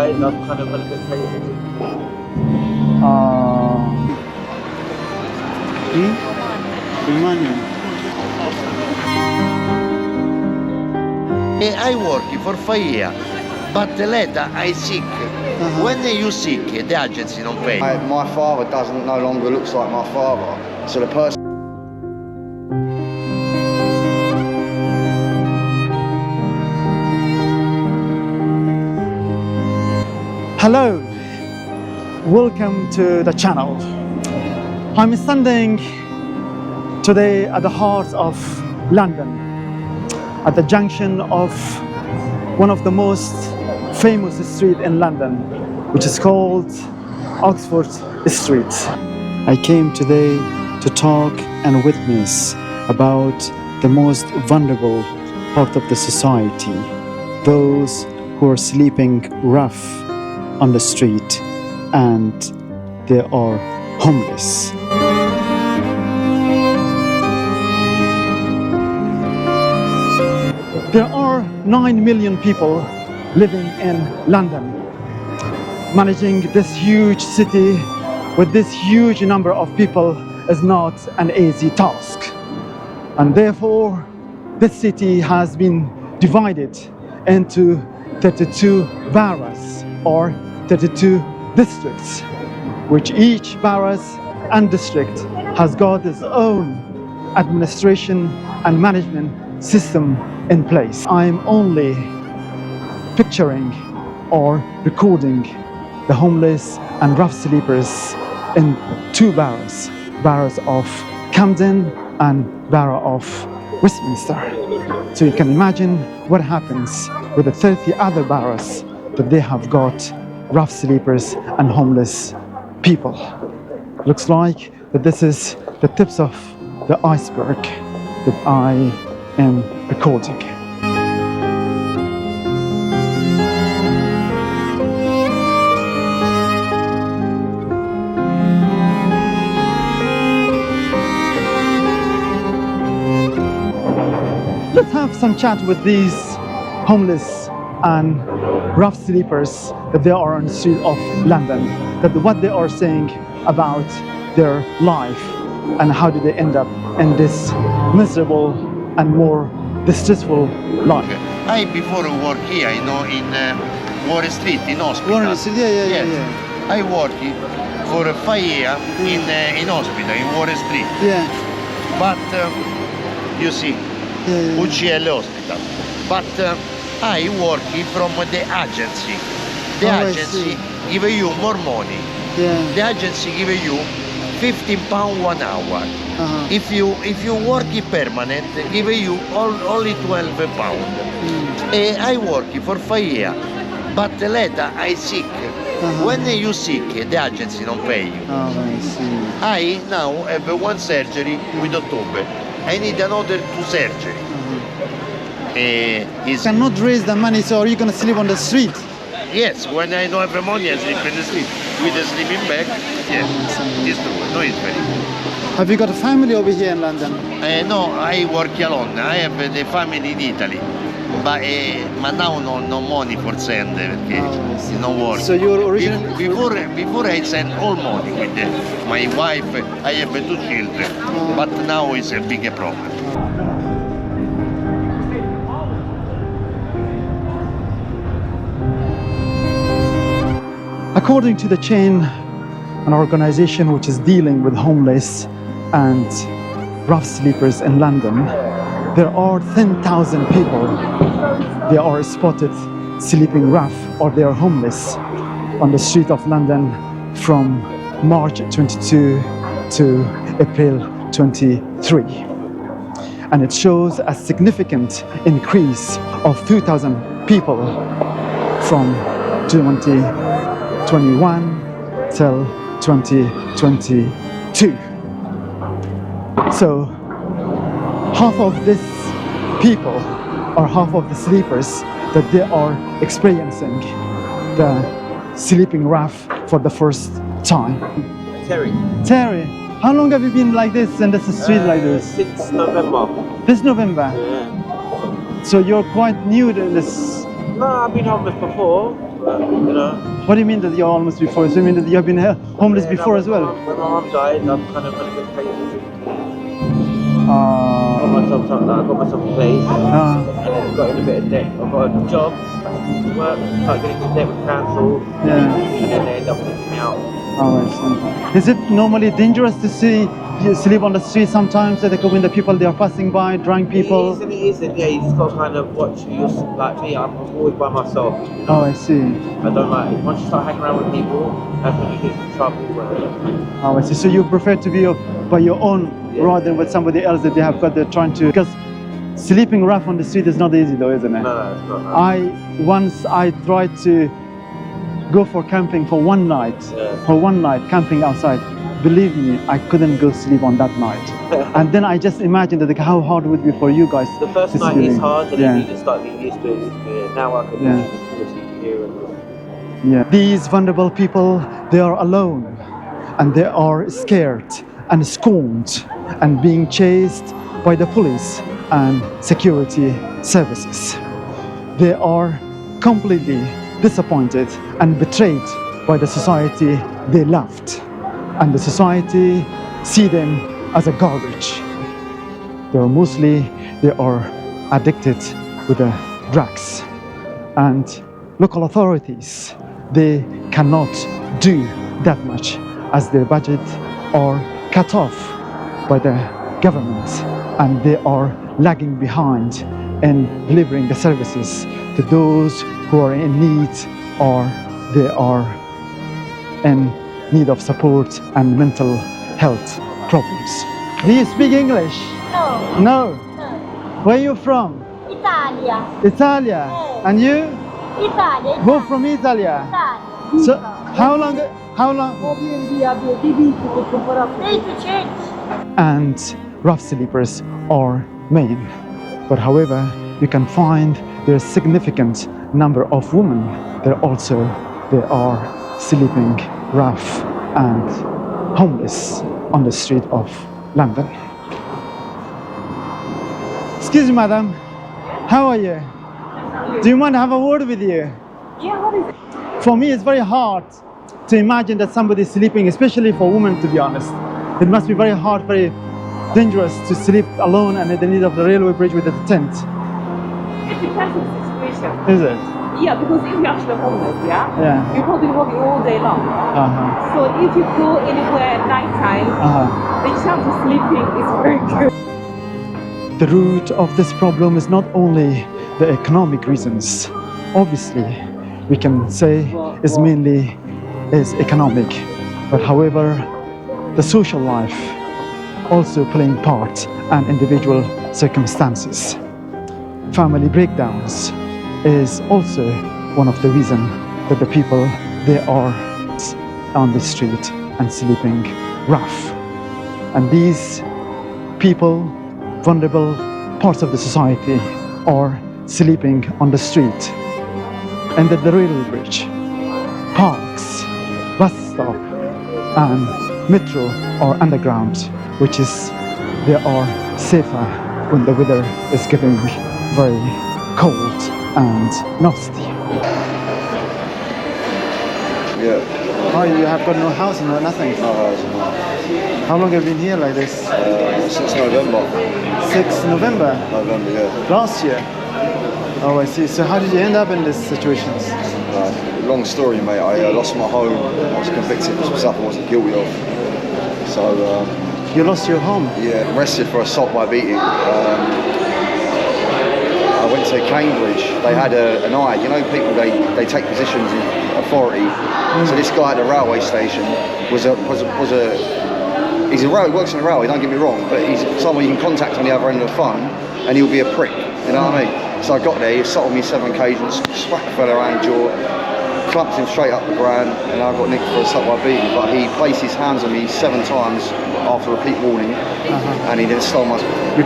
outside. I'm kind of a little bit crazy. I work for 5 years, but later I sick. When you sick, the agency don't pay. My father no longer looks like my father, so the person. Hello, welcome to the channel. I'm standing today at the heart of London, at the junction of one of the most famous streets in London, which is called Oxford Street. I came today to talk and witness about the most vulnerable part of the society, those who are sleeping rough on the street and they are homeless. There are 9 million people living in London. Managing this huge city with this huge number of people is not an easy task. And therefore, this city has been divided into 32 boroughs or 32 districts, which each borough and district has got its own administration and management system in place. I'm only picturing or recording the homeless and rough sleepers in 2 boroughs, boroughs of Camden and borough of Westminster. So you can imagine what happens with the 30 other boroughs that they have got rough sleepers and homeless people. Looks like that this is the tips of the iceberg that I am recording. Let's have some chat with these homeless and rough sleepers that they are on the street of London, that what they are saying about their life and how did they end up in this miserable and more distressful life. I before work here, in Wall Street in hospital. Warren Street, yeah. I work for 5 years in hospital in Wall Street. Yeah. But you see, UCL hospital. But I work from the agency. The agency give you more money. Yeah. The agency give you £15 1 hour. If you work permanent, give you only £12. I work for 5 years, but later I sick. When you sick, the agency don't pay you. I see. I now have 1 surgery with October. I need another 2 surgery. Cannot raise the money, so are you going to sleep on the street? Yes, when I don't have money, I sleep in the street. With a sleeping bag, yes, it's true. No, it's very good. Have you got a family over here in London? No, I work alone. I have the family in Italy. But now no money for send perché no work. So you're originally before I send all money with my wife. I have 2 children, but now it's a big problem. According to the chain, an organization which is dealing with homeless and rough sleepers in London, there are 10,000 people. They are spotted sleeping rough or they are homeless on the street of London from March 22 to April 23. And it shows a significant increase of 2,000 people from 2021 till 2022. So half of these people or half of the sleepers that they are experiencing the sleeping rough for the first time. Terry, how long have you been like this in this street like this? Since November. This November? Yeah. So you're quite new to this? No, I've been homeless before. you know. What do you mean that you're almost before? So you mean that you have been homeless Yeah, before no, as well? When my mum died, I've kind of had a good place to got Uh, myself something, like, I got myself a place, uh, and then got in a bit of debt. I got a job, back into work, started getting into debt with council, yeah. and then they end up kicking me out. Oh, I see. Is it normally dangerous to see you sleep on the street sometimes? That when the people they are passing by, drunk people. It is, and yeah, you just got to kind of watch who you're, like me, I'm always by myself. You know? Oh, I see. I don't like it. Once you start hanging around with people, that's when you get into trouble. Oh, I see. So you prefer to be by your own Yeah. rather than with somebody else that they have got they're trying to. Because sleeping rough on the street is not easy, though, isn't it? No, it's not. Once I tried to go for camping for one night. Yeah. For one night camping outside. Believe me, I couldn't go sleep on that night. And then I just imagined that like, how hard it would be for you guys. The first to night sleep is in. hard, and Yeah. then you just start getting used to it. Now I can Yeah. just sleep here and Yeah. These vulnerable people, they are alone and they are scared and scorned and being chased by the police and security services. They are completely disappointed and betrayed by the society they loved, and the society see them as a garbage. They are addicted with the drugs, and local authorities, they cannot do that much as their budget are cut off by the government, and they are lagging behind in delivering the services to those who are in need, or they are in need of support and mental health problems. Do you speak English? No, No. no. Where are you from? Italia. Italia. Yes. And you? Italia. Both from Italia. Italia. So how long? Day to change. And rough sleepers are men. But however, you can find there's significant number of women. They are sleeping rough and homeless on the street of London. Excuse me, madam. How are you? Do you mind to have a word with you? Yeah, what is it? For me, it's very hard to imagine that somebody is sleeping, especially for women, to be honest. It must be very hard, very dangerous to sleep alone and at the need of the railway bridge with a tent. It depends on the situation. Is it? Yeah, because if you're actually homeless, Yeah. you're probably walking all day long. Uh-huh. So if you go anywhere at night time, Uh-huh. the chance of sleeping is very good. The root of this problem is not only the economic reasons. Obviously, we can say is mainly economic, but however, the social life also playing part and individual circumstances. Family breakdowns is also one of the reasons that the people they are on the street and sleeping rough. And these people, vulnerable parts of the society, are sleeping on the street and at the railway bridge, parks, bus stop, and metro or underground, which is they are safer when the weather is getting very cold and nasty. Yeah. Oh, you have got no house, no nothing. No, How long have you been here like this? since November. 6 November November, yeah. last year. Oh, I see. So how did you end up in this situation? Long story, mate. I lost my home. I was convicted for some stuff I wasn't guilty of. So, You lost your home. yeah, arrested for assault by beating. I went to Cambridge. They had an eye. You know, people they take positions in authority. So this guy at the railway station was a he's a railway, works in the railway. Don't get me wrong, but he's someone you can contact on the other end of the phone, and he'll be a prick. You know what I mean? So I got there. He assaulted me 7 occasions, smacked the fella around the jaw, clumped him straight up the ground, and I got nicked for assault by beating. But he placed his hands on me 7 times after repeat warning, and he then stole my. You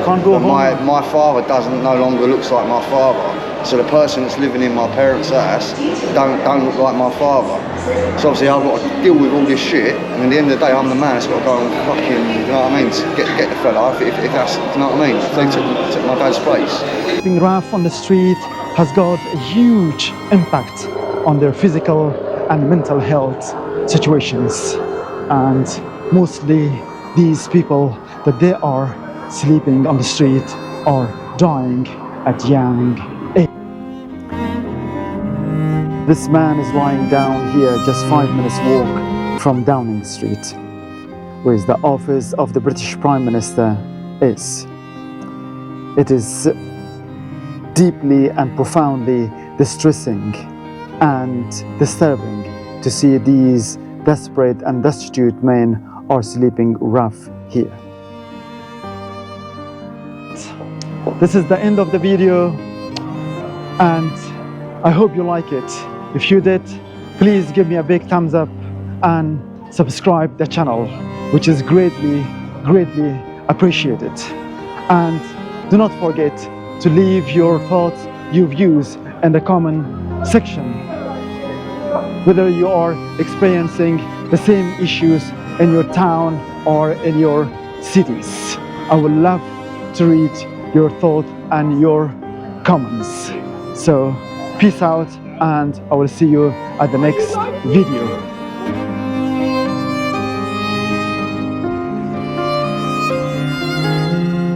can't go But home. my father no longer looks like my father. So the person that's living in my parents' house don't look like my father. So obviously I've got to deal with all this shit, and at the end of the day I'm the man that's got to go and fucking, you know what I mean, to get the fella if that's, you know what I mean, if they took my dad's place. Being rough on the street has got a huge impact on their physical and mental health situations. And mostly these people that they are sleeping on the street are dying at young age. This man is lying down here, just 5 minutes walk from Downing Street, where the office of the British Prime Minister is. It is deeply and profoundly distressing and disturbing to see these desperate and destitute men are sleeping rough here. This is the end of the video, and I hope you like it. If you did, please give me a big thumbs up and subscribe the channel, which is greatly appreciated. And do not forget to leave your thoughts, your views in the comment section, whether you are experiencing the same issues in your town or in your cities. I would love to read your thoughts and your comments. So peace out, and I will see you at the next video.